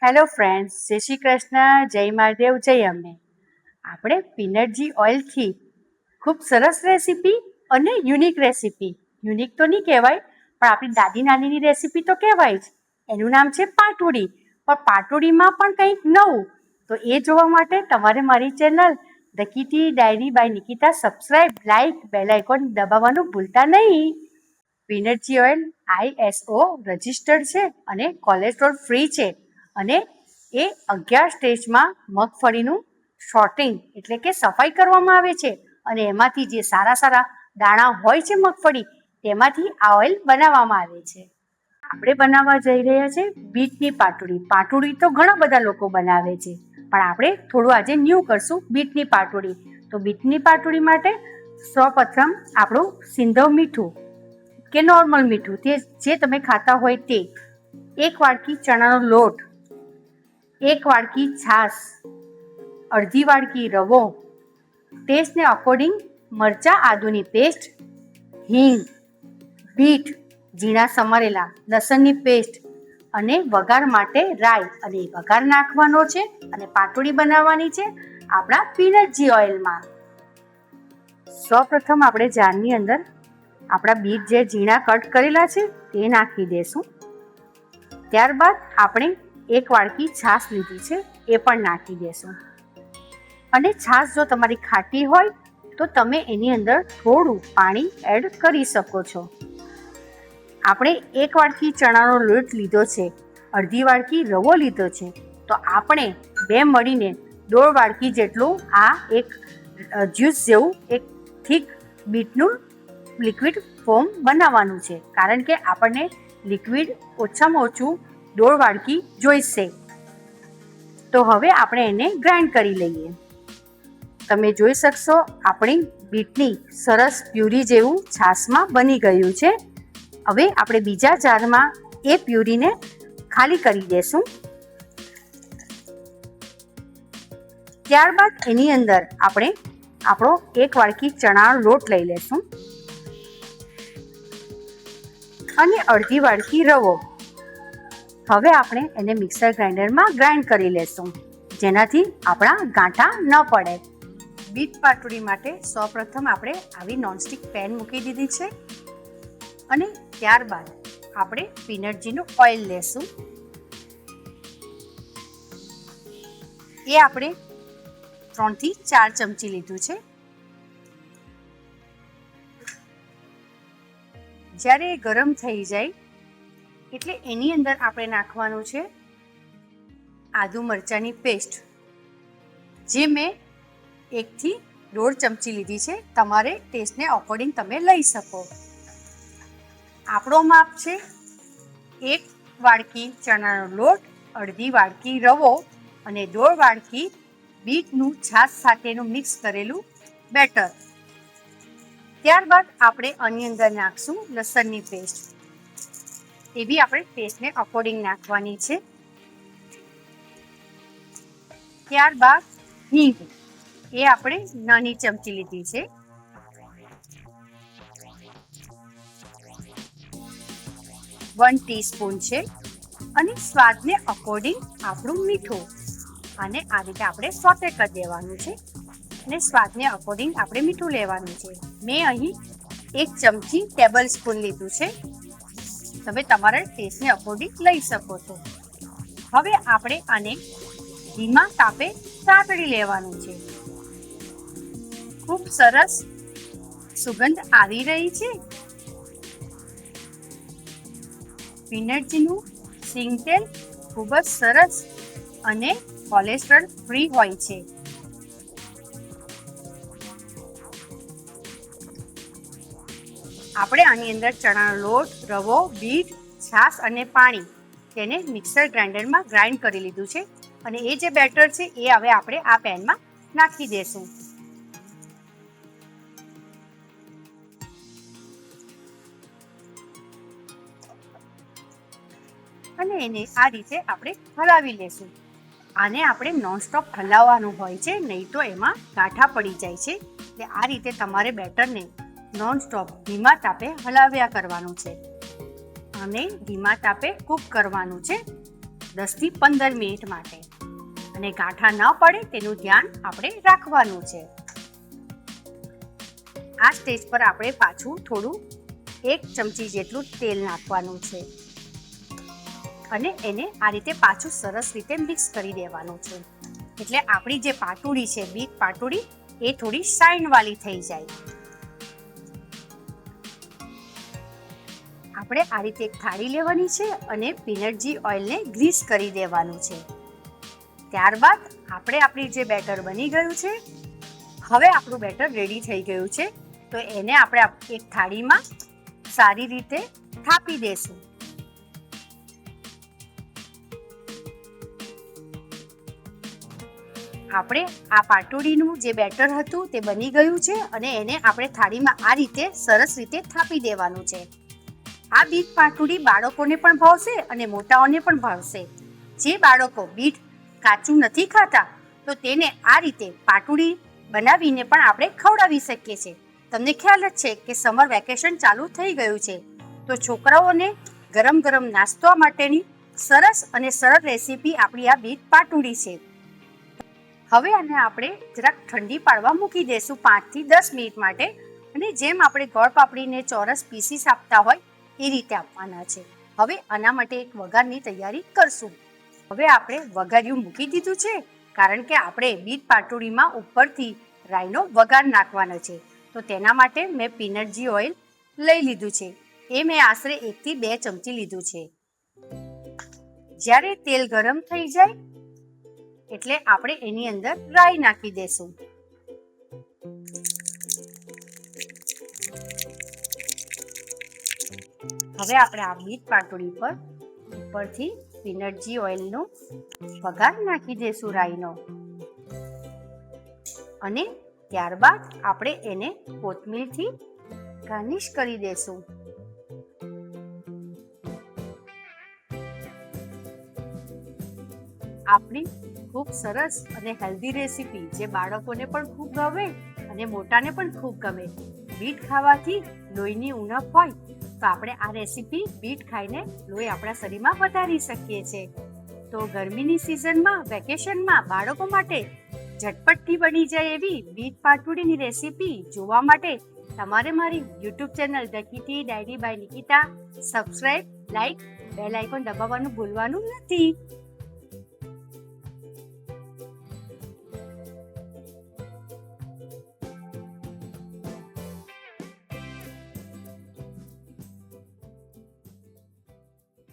Hello friends, જય શ્રી કૃષ્ણ, જય મહાદેવ, જય અંબે. આપણે પીનટજી ઓઇલથી ખૂબ સરસ રેસીપી અને યુનિક રેસીપી, યુનિક તો નહીં કહેવાય પણ આપણી દાદી નાનીની રેસીપી તો કહેવાય જ. એનું નામ છે પાટોડી. પણ પાટોડીમાં પણ કંઈક નવું. તો એ જોવા માટે તમારે મારી channel the kitty diary by Nikita subscribe, like, bell icon દબાવવાનું ભૂલતા નહીં. પીનટજી ઓઇલ ISO રજિસ્ટર્ડ છે અને કોલેસ્ટ્રોલ ફ્રી છે. અને એ 11 સ્ટેજમાં મગફળીનું શોર્ટિંગ એટલે કે સફાઈ કરવામાં આવે છે. અને એમાંથી જે સારા સારા દાણા હોય છે મગફળી, તેમાંથી આ ઓઇલ બનાવવામાં આવે છે. આપણે બનાવવા જઈ રહ્યા છે બીટની પાટોડી. પાટોડી તો ઘણા બધા લોકો બનાવે છે, પણ આપણે થોડું આજે ન્યૂ કરશું બીટની પાટોડી. તો બીટની પાટોડી માટે સૌપ્રથમ આપણું સિંધવ મીઠું કે નોર્મલ મીઠું, તે જે તમે ખાતા હોય તે, 1 વાડકી ચણાનો લોટ, 1 વાડકી છાશ, અડધી વાડકી રવો, ટેસ્ટને અકોર્ડિંગ મરચાં આદુની પેસ્ટ, હિંગ, બીટ ઝીણા સમારેલા, લસણની પેસ્ટ અને વઘાર માટે રાઈ. અને વઘાર નાખવાનો છે અને પાટોડી બનાવવાની છે આપણા પીનટજી ઓઇલમાં. સૌપ્રથમ આપણે જારની અંદર આપણા બીટ જે ઝીણા કટ કરેલા છે તે નાખી દેશું. ત્યારબાદ આપણે 1 વાડકી છાશ લીધી છે એ પણ નાખી દેશું. અને છાશ જો તમારી ખાટી હોય તો તમે એની અંદર થોડું પાણી એડ કરી શકો છો. આપણે 1 વાડકી ચણાનો લોટ લીધો છે, અડધી વાડકી રવો લીધો છે, તો આપણે બે મળીને 1.5 વાડકી જેટલું આ એક જ્યુસ જેવું એક થીક બીટનું લિક્વિડ ફોર્મ બનાવવાનું છે. કારણ કે આપણને લિક્વિડ ઓછામાં ઓછું 1.5 વાડકી જોઈશે. તો હવે આપણે એને ગ્રાઇન્ડ કરી લઈએ. તમે જોઈ શકશો આપણી બીટની સરસ પ્યુરી જેવું છાશમાં બની ગયું છે. હવે આપણે બીજા જારમાં એ પ્યુરીને ખાલી કરી દેશું. ત્યારબાદ એની અંદર આપણે આપણો 1 વાડકી ચણાનો લોટ લઈ લેશું અને અડધી વાડકી રવો. હવે આપણે એને મિક્સર ગ્રાઇન્ડરમાં ગ્રાઇન્ડ કરી લેશું, જેનાથી આપણા ગાંઠા ન પડે. બીટ પાટોડી માટે સૌપ્રથમ આપણે આવી નોનસ્ટિક પેન મૂકી દીધી છે અને ત્યારબાદ આપણે પીનટજીનું ઓઇલ લેશું. એ આપણે 3 થી 4 ચમચી લીધું છે. જ્યારે એ ગરમ થઈ જાય એટલે એની અંદર આપણે નાખવાનું છે આદુ મરચાંની પેસ્ટ, જે મેં 1 થી 1.5 ચમચી લીધી છે. તમારે ટેસ્ટને અકોર્ડિંગ તમે લઈ શકો. આપણો માપ છે 1 વાડકી ચણાનો લોટ, અડધી વાડકી રવો અને 1.5 વાડકી બીટનું છાશ સાથેનું મિક્સ કરેલું બેટર. ત્યારબાદ આપણે આની અંદર નાખશું લસણની પેસ્ટ. એ બી આપણે ટેસ્ટને અકોર્ડિંગ નાખવાની છે. ત્યારબાદ હિંગ, એ આપણે નાની ચમચી લીધી છે. વન ટીસ્પૂન છે અને સ્વાદને અકોર્ડિંગ આપણું મીઠું. અને આ રીતે આપણે સોતે કરી દેવાનું છે અને સ્વાદને અકોર્ડિંગ આપણે મીઠું લેવાનું છે. મેં અહીં 1 ચમચી ટેબલ સ્પૂન લીધું છે. તમે તમારા ટેસ્ટને અકોર્ડિંગ લઈ શકો છો. હવે આપણે આને ધીમા તાપે સાતળી લેવાનું છે. ખૂબ સરસ સુગંધ આવી રહી છે. પીનટજીનું સિંગ તેલ ખૂબ જ સરસ અને કોલેસ્ટ્રોલ ફ્રી હોય છે. આપણે આની અંદર ચણાનો લોટ, રવો, બીટ, છાશ અને પાણી તેને મિક્સર ગ્રાઇન્ડરમાં ગ્રાઇન્ડ કરી લીધું છે. અને એ જે બેટર છે એ હવે આપણે આ પેનમાં નાખી દેશું. અને એને આ રીતે આપણે હલાવી લેશું. આને આપણે નોનસ્ટોપ હલાવવાનું હોય છે, નહીં તો એમાં ગાંઠા પડી જાય છે. એટલે આ રીતે તમારે બેટરને નોનસ્ટોપ ધીમા તાપે હલાવ્યા કરવાનું છે અને ધીમા તાપે કૂક કરવાનું છે. 10 થી 15 મિનિટ માટે. અને ગાંઠા ન પડે તેનું ધ્યાન આપણે રાખવાનું છે. આ સ્ટેજ પર આપણે પાછું થોડું 1 ચમચી જેટલું તેલ નાખવાનું છે અને એને આ રીતે પાછું સરસ રીતે મિક્સ કરી દેવાનું છે. એટલે આપણી જે પાટુડી છે, બીટ પાટુડી, એ થોડી શાઇન વાળી થઈ જાય. આપણે આ રીતે એક થાળી લેવાની છે અને પીનટજી ઓઇલને ગ્રીસ કરી દેવાનું છે. ત્યારબાદ આપણે આપણી જે બેટર બની ગયું છે, હવે આપણું બેટર રેડી થઈ ગયું છે, તો એને આપણે એક થાળીમાં સારી રીતે થાપી દેશું. આપણે આ પાટોડીનું જે બેટર હતું તે બની ગયું છે અને એને આપણે થાળીમાં આ રીતે સરસ રીતે થાપી દેવાનું છે. આ બીટ પાટોડી બાળકોને પણ ભાવશે અને મોટાઓને પણ ભાવશે. જે બાળકો બીટ કાચું નથી ખાતા તો તેને આ રીતે પાટોડી બનાવીને પણ આપણે ખવડાવી શકીએ છીએ. તમને ખ્યાલ જ છે કે સમર વેકેશન ચાલુ થઈ ગયું છે, તો છોકરાઓને ગરમ ગરમ નાસ્તો માટેની સરસ અને સરળ રેસીપી આપણી આ બીટ પાટોડી છે. હવે આને આપણે જરાક ઠંડી પાડવા મૂકી દઈશું 5 થી 10 મિનિટ માટે. અને જેમ આપણે ગોળ પાપડીને ચોરસ પીસીસ આપતા હોય એ રીતે આપવાના છે. હવે આના માટે એક વઘારની તૈયારી કરશું. હવે આપણે વઘાર્યું મૂકી દીધું છે, કારણ કે આપણે બીટ પાટોડીમાં ઉપરથી રાઈનો વઘાર નાખવાનો છે. તો તેના માટે મેં પીનટજી ઓઇલ લઈ લીધું છે. એ મેં આશરે 1 થી 2 ચમચી લીધું છે. જ્યારે તેલ ગરમ થઈ જાય એટલે આપણે એની અંદર રાઈ નાખી દેશું. હવે આપણે આ બીટ પાટોડી પર ઉપરથી પીનટજી ઓઇલનો વઘાર નાખી દેશું રાઈનો. અને ત્યારબાદ આપણે એને કોથમીરથી ગાર્નિશ કરી દેશું. આપણી ખૂબ સરસ અને હેલ્ધી રેસીપી, જે બાળકોને પણ ખૂબ ગમે અને મોટાને પણ ખૂબ ગમે. બીટ ખાવાથી લોહીની ઉણપ હોય તો આપણે આ રેસીપી બીટ ખાઈને લોહી આપણા શરીરમાં વધારી શકીએ છીએ. તો ગરમીની સિઝનમાં, વેકેશનમાં બાળકો માટે ઝટપટથી બની જાય એવી બીટ પાટોડીની રેસીપી જોવા માટે તમારે મારી YouTube channel the kitty diary by Nikita subscribe, like, bell icon દબાવવાનું ભૂલવાનું નથી.